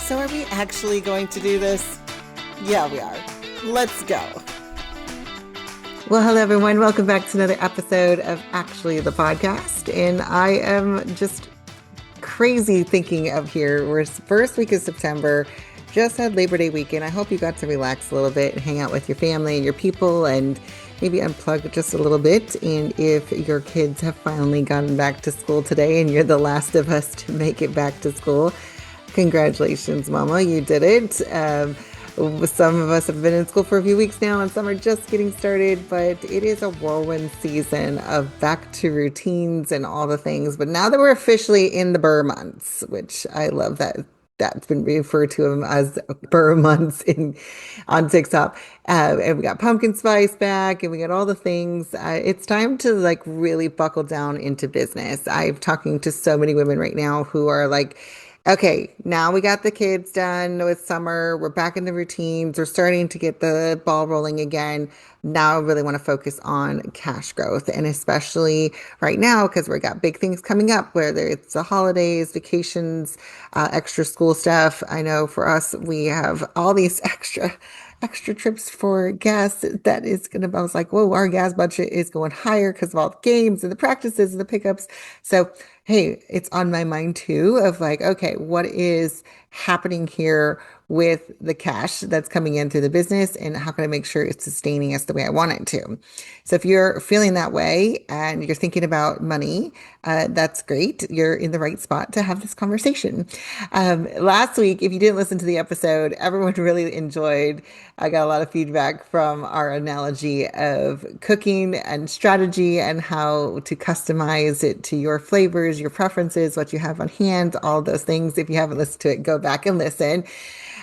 So are we actually going to do this? Yeah, we are. Let's go. Well, hello, everyone. Welcome back to another episode of Actually the Podcast. And I am just crazy thinking of here. We're first week of September, just had Labor Day weekend. I hope you got to relax a little bit and hang out with your family and your people and maybe unplug just a little bit. And if your kids have finally gotten back to school today and you're the last of us to make it back to school, congratulations, Mama, you did it. Some of us have been in school for a few weeks now, and some are just getting started, but it is a whirlwind season of back to routines and all the things. But now that we're officially in the burr months, which I love that that's been referred to them as burr months on TikTok, and we got pumpkin spice back, and we got all the things. It's time to like really buckle down into business. I'm talking to so many women right now who are like, okay, now we got the kids done with summer. We're back in the routines. We're starting to get the ball rolling again. Now I really want to focus on cash growth. And especially right now, because we got big things coming up, whether it's the holidays, vacations, extra school stuff. I know for us, we have all these extra trips for gas that is gonna, I was like, whoa, our gas budget is going higher because of all the games and the practices and the pickups. So hey, it's on my mind too of like, okay, what is happening here with the cash that's coming in through the business and how can I make sure it's sustaining us the way I want it to? So if you're feeling that way and you're thinking about money, that's great. You're in the right spot to have this conversation. Last week, if you didn't listen to the episode, everyone really enjoyed. I got a lot of feedback from our analogy of cooking and strategy and how to customize it to your flavors, your preferences, what you have on hand, all those things. If you haven't listened to it, go back and listen.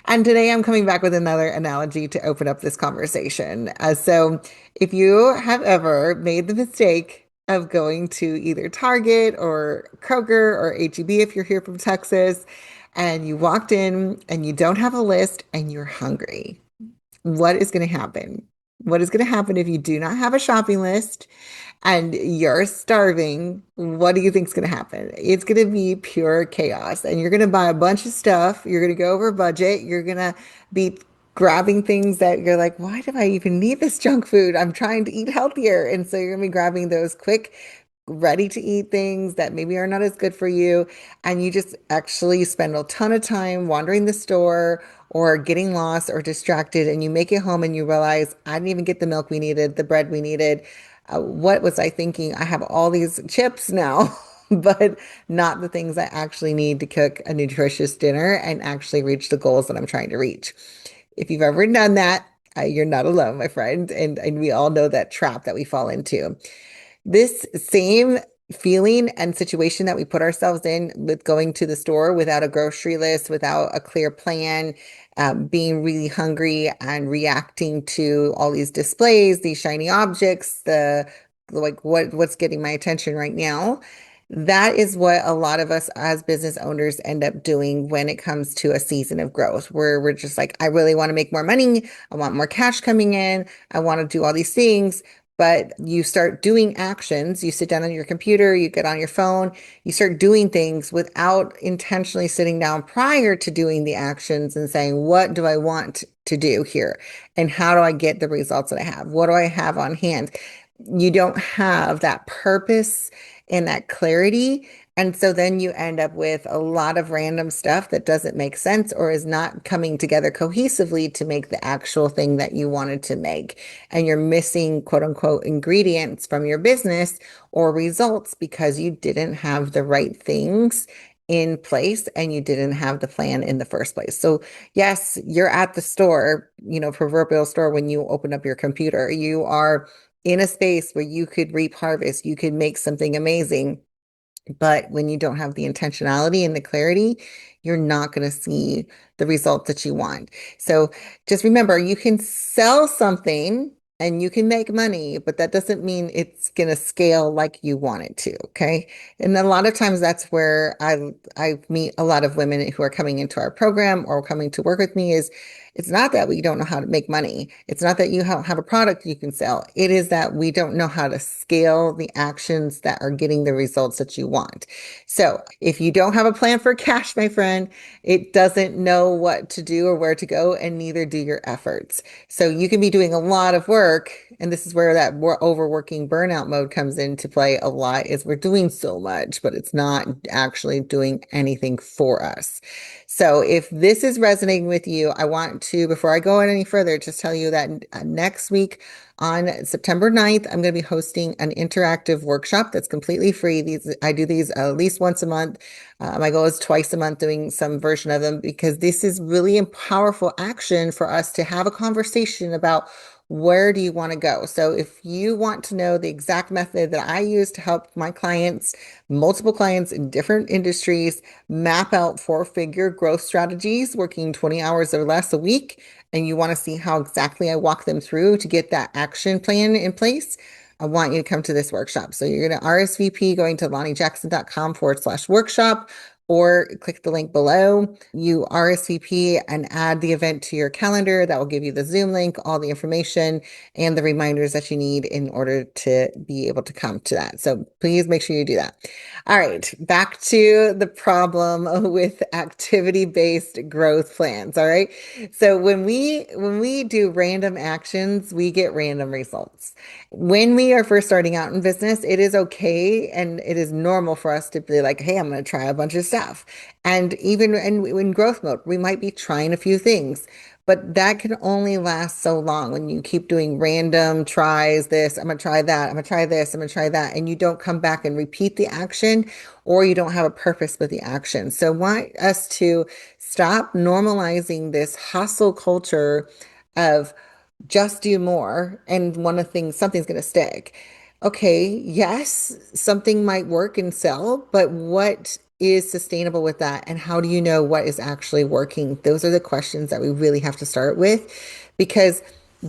And today I'm coming back with another analogy to open up this conversation. So if you have ever made the mistake of going to either Target or Kroger or H-E-B if you're here from Texas, and you walked in and you don't have a list and you're hungry, what is going to happen? What is going to happen if you do not have a shopping list and you're starving? What do you think is going to happen? It's going to be pure chaos, and you're going to buy a bunch of stuff. You're going to go over budget. You're going to be grabbing things that you're like, why do I even need this junk food? I'm trying to eat healthier. And so you're going to be grabbing those quick, ready to eat things that maybe are not as good for you. And you just actually spend a ton of time wandering the store or getting lost or distracted. And you make it home and you realize, I didn't even get the milk we needed, the bread we needed. What was I thinking? I have all these chips now, but not the things I actually need to cook a nutritious dinner and actually reach the goals that I'm trying to reach. If you've ever done that, you're not alone, my friend. And we all know that trap that we fall into. This same feeling and situation that we put ourselves in with going to the store without a grocery list, without a clear plan, being really hungry and reacting to all these displays, these shiny objects, the like what's getting my attention right now. That is what a lot of us as business owners end up doing when it comes to a season of growth, where we're just like, I really want to make more money. I want more cash coming in. I want to do all these things. But you start doing actions, you sit down on your computer, you get on your phone, you start doing things without intentionally sitting down prior to doing the actions and saying, what do I want to do here? And how do I get the results that I have? What do I have on hand? You don't have that purpose and that clarity. And so then you end up with a lot of random stuff that doesn't make sense or is not coming together cohesively to make the actual thing that you wanted to make. And you're missing quote unquote ingredients from your business or results because you didn't have the right things in place and you didn't have the plan in the first place. So yes, you're at the store, proverbial store when you open up your computer. You are in a space where you could reap harvest, you could make something amazing. But when you don't have the intentionality and the clarity, you're not going to see the results that you want. So just remember, you can sell something and you can make money, but that doesn't mean it's going to scale like you want it to. Okay. And a lot of times that's where I meet a lot of women who are coming into our program or coming to work with me is it's not that we don't know how to make money. It's not that you have a product you can sell. It is that we don't know how to scale the actions that are getting the results that you want. So if you don't have a plan for cash, my friend, it doesn't know what to do or where to go, and neither do your efforts. So you can be doing a lot of work, and this is where that more overworking burnout mode comes into play a lot, is we're doing so much, but it's not actually doing anything for us. So if this is resonating with you, I want to, before I go on any further, just tell you that next week on September 9th, I'm going to be hosting an interactive workshop that's completely free. I do these at least once a month. My goal is twice a month doing some version of them because this is really a powerful action for us to have a conversation about where do you want to go. So if you want to know the exact method that I use to help my clients, multiple clients in different industries, map out four-figure growth strategies, working 20 hours or less a week, and you want to see how exactly I walk them through to get that action plan in place, I want you to come to this workshop. So you're going to RSVP going to lanijackson.com/workshop or click the link below. You RSVP and add the event to your calendar. That will give you the Zoom link, all the information, and the reminders that you need in order to be able to come to that. So please make sure you do that. All right, back to the problem with activity-based growth plans. All right. So when we do random actions, we get random results. When we are first starting out in business, it is okay and it is normal for us to be like, hey, I'm going to try a bunch of stuff. And even in growth mode, we might be trying a few things, but that can only last so long when you keep doing random tries. This, I'm going to try that. I'm going to try this. I'm going to try that. And you don't come back and repeat the action, or you don't have a purpose with the action. So I want us to stop normalizing this hustle culture of just do more and one of things something's going to stick. Okay, yes, something might work and sell, but what is sustainable with that, and how do you know what is actually working? Those are the questions that we really have to start with, because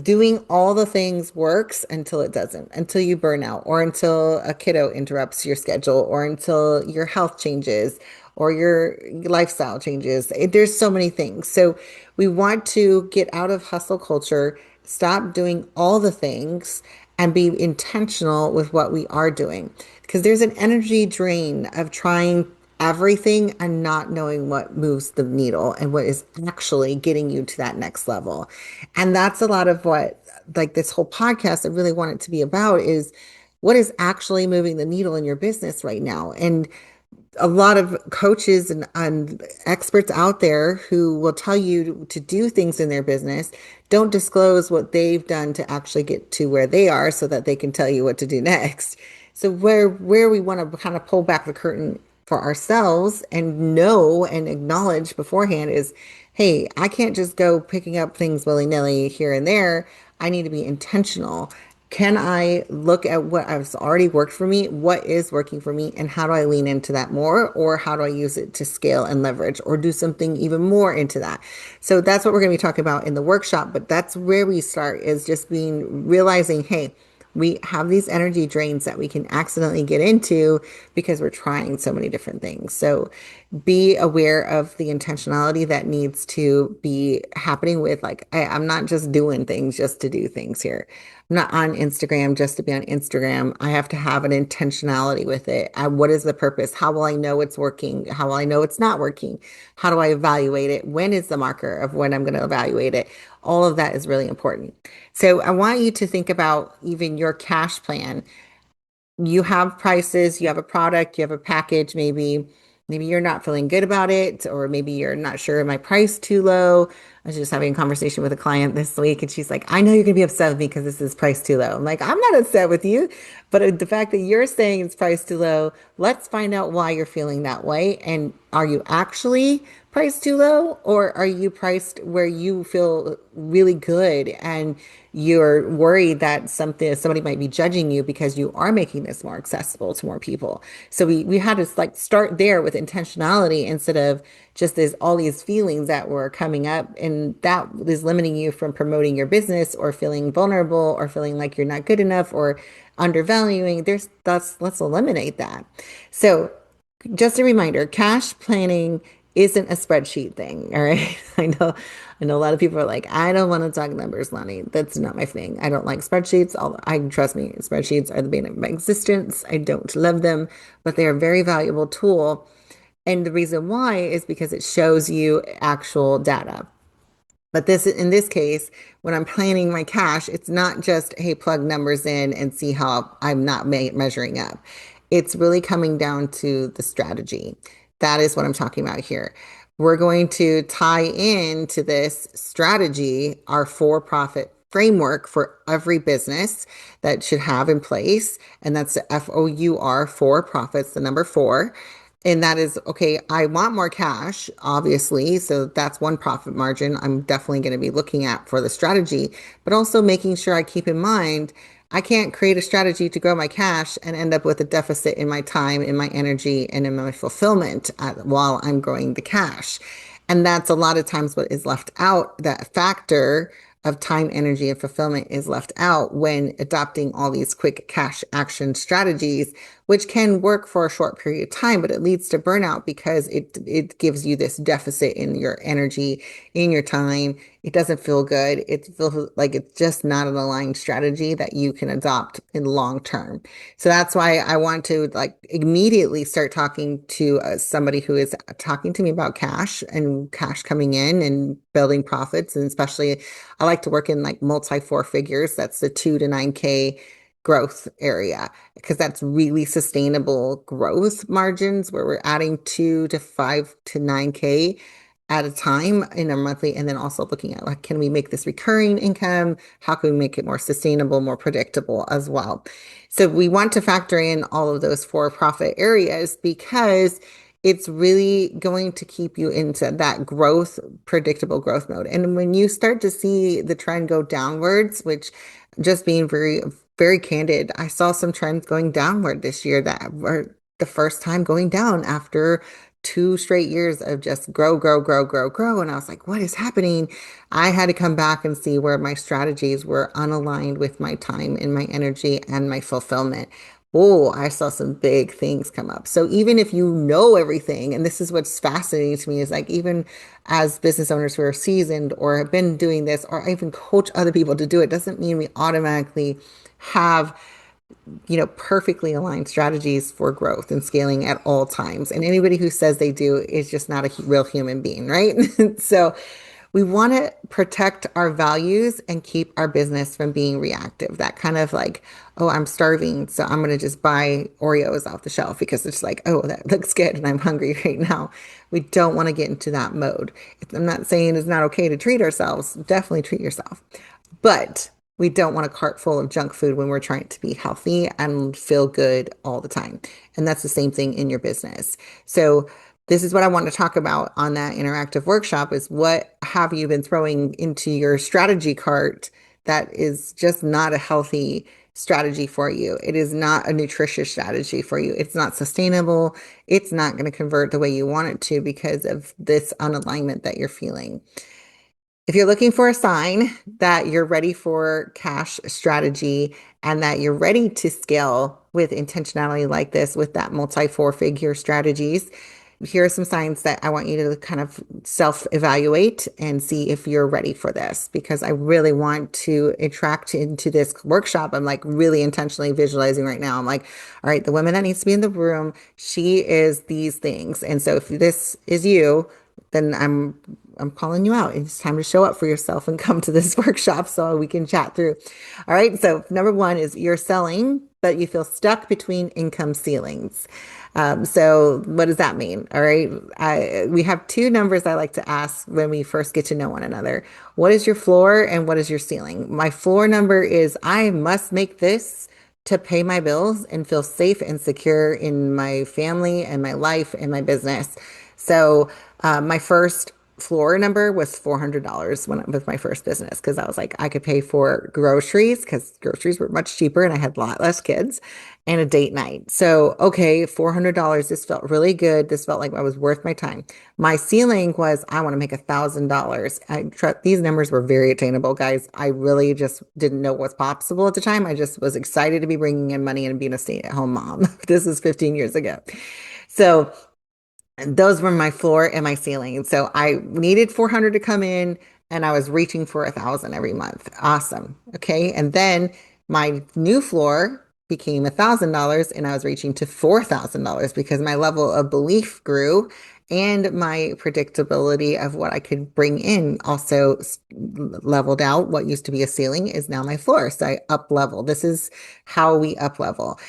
doing all the things works until it doesn't, until you burn out, or until a kiddo interrupts your schedule, or until your health changes, or your lifestyle changes. There's so many things. So we want to get out of hustle culture, stop doing all the things, and be intentional with what we are doing. Because there's an energy drain of trying everything and not knowing what moves the needle and what is actually getting you to that next level. And that's a lot of what, like, this whole podcast, I really want it to be about is what is actually moving the needle in your business right now. And a lot of coaches and experts out there who will tell you to do things in their business don't disclose what they've done to actually get to where they are so that they can tell you what to do next. So where we want to kind of pull back the curtain for ourselves and know and acknowledge beforehand is, hey, I can't just go picking up things willy-nilly here and there. I need to be intentional. Can I look at what has already worked for me, what is working for me, and how do I lean into that more? Or how do I use it to scale and leverage or do something even more into that? So that's what we're going to be talking about in the workshop. But that's where we start, is just realizing, hey, we have these energy drains that we can accidentally get into because we're trying so many different things. So be aware of the intentionality that needs to be happening with, like, I'm not just doing things just to do things here. I'm not on Instagram just to be on Instagram. I have to have an intentionality with it. What is the purpose? How will I know it's working? How will I know it's not working? How do I evaluate it? When is the marker of when I'm going to evaluate it? All of that is really important. So I want you to think about even your cash plan. You have prices, you have a product, you have a package, maybe you're not feeling good about it, or maybe you're not sure, am I priced too low? I was just having a conversation with a client this week, and she's like, I know you're gonna be upset with me because this is priced too low. I'm like, I'm not upset with you, but the fact that you're saying it's priced too low, let's find out why you're feeling that way. And are you actually priced too low, or are you priced where you feel really good and you're worried that somebody might be judging you because you are making this more accessible to more people? So we had to, like, start there with intentionality instead of just all these feelings that were coming up. And and that is limiting you from promoting your business or feeling vulnerable or feeling like you're not good enough or undervaluing, let's eliminate that. So just a reminder, cash planning isn't a spreadsheet thing. All right. I know a lot of people are like, I don't want to talk numbers, Lani. That's not my thing. I don't like spreadsheets. Trust me, spreadsheets are the bane of my existence. I don't love them, but they are a very valuable tool. And the reason why is because it shows you actual data. But in this case, when I'm planning my cash, it's not just, hey, plug numbers in and see how I'm not measuring up. It's really coming down to the strategy. That is what I'm talking about here. We're going to tie into this strategy our for-profit framework for every business that should have in place. And that's the FOUR, for profits, the number four. And that is, okay, I want more cash, obviously. So that's one profit margin I'm definitely going to be looking at for the strategy, but also making sure I keep in mind I can't create a strategy to grow my cash and end up with a deficit in my time, in my energy, and in my fulfillment while I'm growing the cash. And that's a lot of times what is left out. That factor of time, energy, and fulfillment is left out when adopting all these quick cash action strategies, which can work for a short period of time, but it leads to burnout because it gives you this deficit in your energy, in your time. It doesn't feel good. It feels like it's just not an aligned strategy that you can adopt in long term. So that's why I want to like immediately start talking to somebody who is talking to me about cash and cash coming in and building profits. And especially, I like to work in like multi four figures. That's the 2 to 9K growth area because that's really sustainable growth margins where we're adding 2 to 5 to 9K at a time in a monthly, and then also looking at like, can we make this recurring income? How can we make it more sustainable, more predictable as well? So we want to factor in all of those for-profit areas because it's really going to keep you into that growth, predictable growth mode. And when you start to see the trend go downwards, which just being very candid, I saw some trends going downward this year that were the first time going down after 2 straight years of just grow, grow, grow, grow, grow. And I was like, what is happening? I had to come back and see where my strategies were unaligned with my time and my energy and my fulfillment. Oh, I saw some big things come up. So even if you know everything, and this is what's fascinating to me, is like even as business owners who are seasoned or have been doing this, or even coach other people to do it, doesn't mean we automatically have perfectly aligned strategies for growth and scaling at all times. And anybody who says they do is just not a real human being, right? So we want to protect our values and keep our business from being reactive. That kind of like, oh, I'm starving, so I'm going to just buy Oreos off the shelf because it's like, oh, that looks good and I'm hungry right now. We don't want to get into that mode. I'm not saying it's not okay to treat ourselves. Definitely treat yourself. But we don't want a cart full of junk food when we're trying to be healthy and feel good all the time. And that's the same thing in your business. So this is what I want to talk about on that interactive workshop is what have you been throwing into your strategy cart that is just not a healthy strategy for you. It is not a nutritious strategy for you. It's not sustainable. It's not going to convert the way you want it to because of this unalignment that you're feeling. If you're looking for a sign that you're ready for cash strategy and that you're ready to scale with intentionality like this, with that multi four-figure strategies, here are some signs that I want you to kind of self-evaluate and see if you're ready for this, because I really want to attract into this workshop. I'm like really intentionally visualizing right now. I'm like, all right, the woman that needs to be in the room, she is these things. And so if this is you, then I'm calling you out. It's time to show up for yourself and come to this workshop so we can chat through. All right. So number one is you're selling, but you feel stuck between income ceilings. So what does that mean? All right. We have two numbers I like to ask when we first get to know one another. What is your floor and what is your ceiling? My floor number is I must make this to pay my bills and feel safe and secure in my family and my life and my business. So my first floor number was $400 when with my first business because I was like, I could pay for groceries because groceries were much cheaper and I had a lot less kids and a date night. So, okay, $400. This felt really good. This felt like I was worth my time. My ceiling was I want to make $1,000. These numbers were very attainable, guys. I really just didn't know what's possible at the time. I just was excited to be bringing in money and being a stay-at-home mom. This is 15 years ago. So, those were my floor and my ceiling. And so I needed 400 to come in and I was reaching for 1,000 every month. Awesome. Okay. And then my new floor became $1,000 and I was reaching to $4,000 because my level of belief grew and my predictability of what I could bring in also leveled out. What used to be a ceiling is now my floor. So I up level. This is how we up level.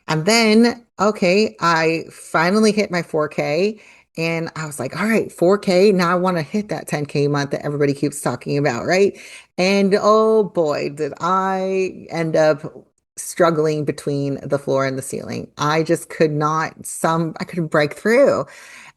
And then, okay, I finally hit my 4K and I was like, all right, 4K. Now I want to hit that 10K a month that everybody keeps talking about, right? And oh boy, did I end up struggling between the floor and the ceiling. I just could not, I couldn't break through.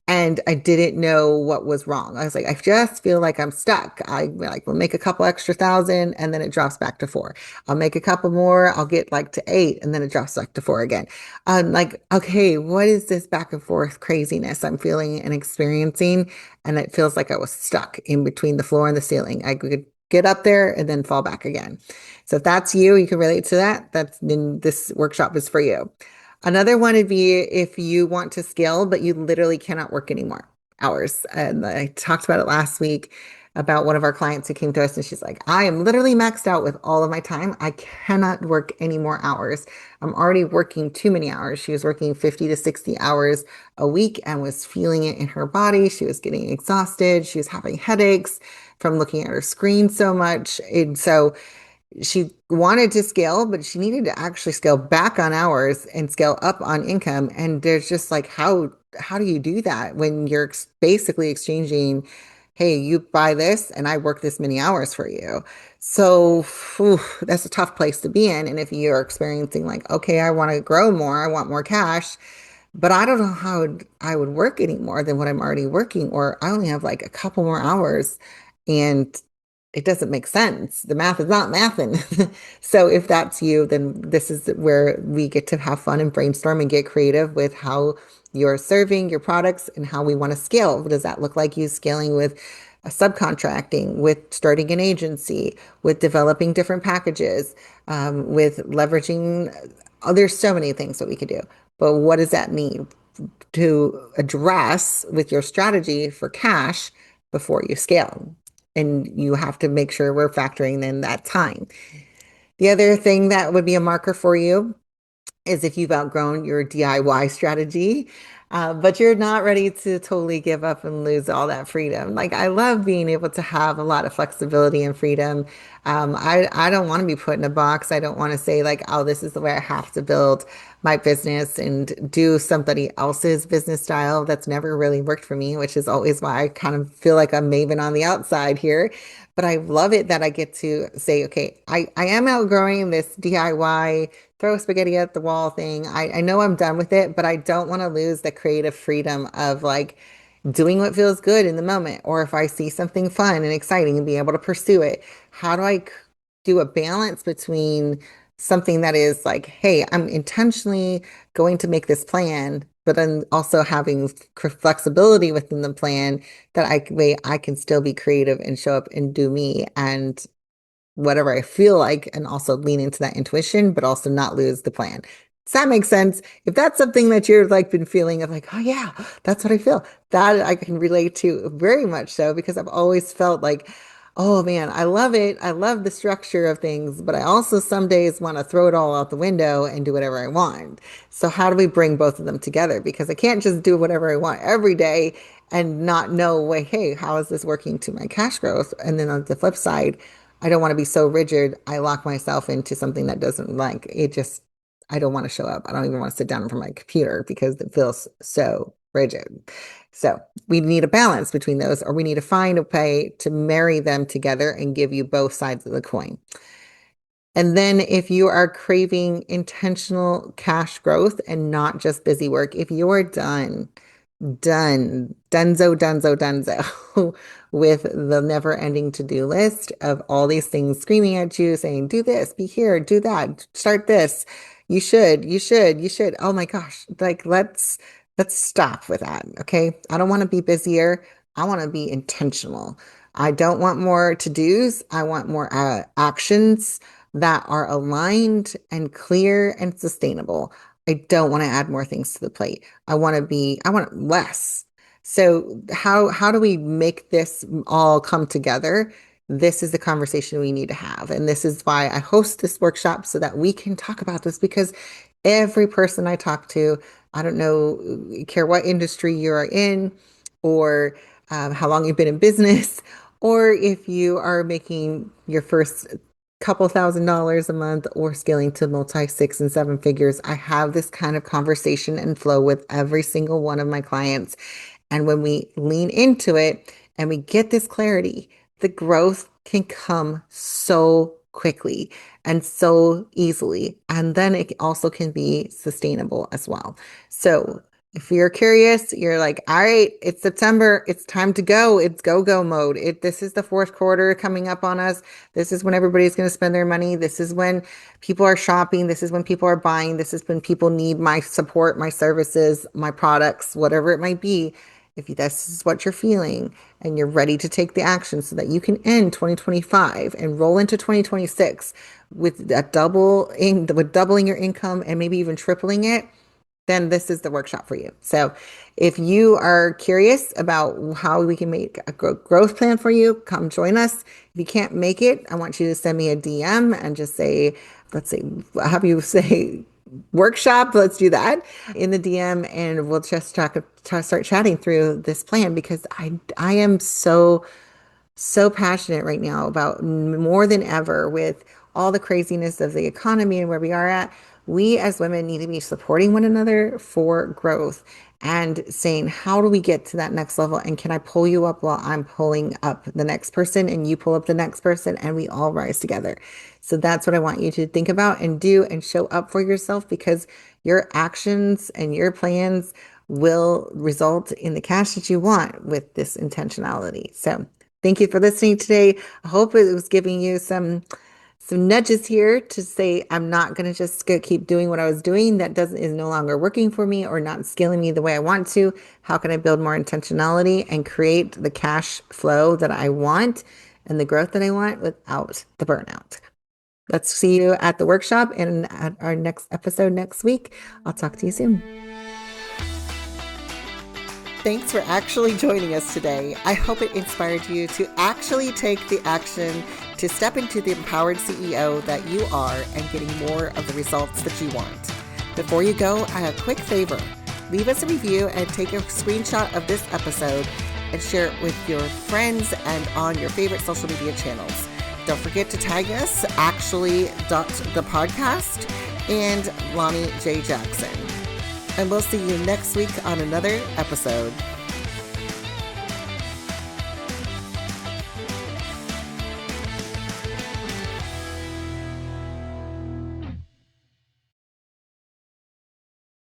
And I didn't know what was wrong. I was like, I just feel like I'm stuck. I like will make a couple extra thousand and then it drops back to four. I'll make a couple more, I'll get like to eight and then it drops back to four again. I'm like, okay, what is this back and forth craziness I'm feeling and experiencing? And it feels like I was stuck in between the floor and the ceiling. I could get up there and then fall back again. So if that's you, you can relate to that. Then this workshop is for you. Another one would be if you want to scale, but you literally cannot work anymore hours. And I talked about it last week about one of our clients who came to us and she's like, I am literally maxed out with all of my time. I cannot work any more hours. I'm already working too many hours. She was working 50 to 60 hours a week and was feeling it in her body. She was getting exhausted. She was having headaches from looking at her screen so much. And so she wanted to scale, but she needed to actually scale back on hours and scale up on income. And there's just like, how do you do that when you're basically exchanging, hey, you buy this and I work this many hours for you. So whew, that's a tough place to be in. And if you're experiencing like, okay, I want to grow more, I want more cash, but I don't know how I would work any more than what I'm already working, or I only have like a couple more hours and it doesn't make sense. The math is not mathing. So if that's you, then this is where we get to have fun and brainstorm and get creative with how you're serving your products and how we want to scale. What does that look like? You scaling with subcontracting, with starting an agency, with developing different packages, with leveraging. Oh, there's so many things that we could do. But what does that mean to address with your strategy for cash before you scale? And you have to make sure we're factoring in that time. The other thing that would be a marker for you is if you've outgrown your DIY strategy, but you're not ready to totally give up and lose all that freedom. Like I love being able to have a lot of flexibility and freedom. I don't want to be put in a box. I don't want to say like, oh, this is the way I have to build my business and do somebody else's business style. That's never really worked for me, which is always why I kind of feel like I'm Maven on the outside here. But I love it that I get to say, okay, I am outgrowing this DIY throw spaghetti at the wall thing. I know I'm done with it, but I don't want to lose the creative freedom of like doing what feels good in the moment. Or if I see something fun and exciting and be able to pursue it, how do I do a balance between something that is like, hey, I'm intentionally going to make this plan, but then also having flexibility within the plan that I can still be creative and show up and do me and whatever I feel like, and also lean into that intuition, but also not lose the plan. Does that make sense? If that's something that you're like been feeling of like, oh yeah, that's what I feel, that I can relate to very much so because I've always felt like, oh man, I love it. I love the structure of things, but I also some days want to throw it all out the window and do whatever I want. So how do we bring both of them together? Because I can't just do whatever I want every day and not know, wait, hey, how is this working to my cash growth? And then on the flip side, I don't want to be so rigid. I lock myself into something that doesn't like it just, I don't want to show up. I don't even want to sit down in front of my computer because it feels so rigid. So we need a balance between those, or we need to find a way to marry them together and give you both sides of the coin. And then if you are craving intentional cash growth and not just busy work, if you are done Done. Dunzo with the never-ending to-do list of all these things screaming at you, saying, do this, be here, do that, start this. You should. Oh my gosh. Like let's stop with that. Okay. I don't want to be busier. I want to be intentional. I don't want more to-dos. I want more actions that are aligned and clear and sustainable. I don't want to add more things to the plate. I want less. So how do we make this all come together? This is the conversation we need to have. And this is why I host this workshop so that we can talk about this because every person I talk to, I don't know, care what industry you are in or how long you've been in business, or if you are making your first couple $1,000s a month or scaling to multi six and seven figures. I have this kind of conversation and flow with every single one of my clients. And when we lean into it and we get this clarity, the growth can come so quickly and so easily. And then it also can be sustainable as well. So if you're curious, you're like, all right, it's September. It's time to go. It's go mode. This is the fourth quarter coming up on us. This is when everybody's going to spend their money. This is when people are shopping. This is when people are buying. This is when people need my support, my services, my products, whatever it might be. If this is what you're feeling and you're ready to take the action so that you can end 2025 and roll into 2026 with with doubling your income and maybe even tripling it, then this is the workshop for you. So if you are curious about how we can make a growth plan for you, come join us. If you can't make it, I want you to send me a DM and just say, let's say, have you say workshop, let's do that in the DM and we'll just start chatting through this plan because I am so passionate right now about more than ever with all the craziness of the economy and where we are at. We as women need to be supporting one another for growth and saying, how do we get to that next level? And can I pull you up while I'm pulling up the next person and you pull up the next person and we all rise together? So that's what I want you to think about and do and show up for yourself because your actions and your plans will result in the cash that you want with this intentionality. So thank you for listening today. I hope it was giving you some nudges here to say I'm not going to just keep doing what I was doing that is no longer working for me or not scaling me the way I want to. How can I build more intentionality and create the cash flow that I want and the growth that I want without the burnout? Let's see you at the workshop and at our next episode next week. I'll talk to you soon. Thanks for actually joining us today. I hope it inspired you to actually take the action to step into the empowered CEO that you are and getting more of the results that you want. Before you go, I have a quick favor. Leave us a review and take a screenshot of this episode and share it with your friends and on your favorite social media channels. Don't forget to tag us, actually.thepodcast and Lani J. Jackson. And we'll see you next week on another episode.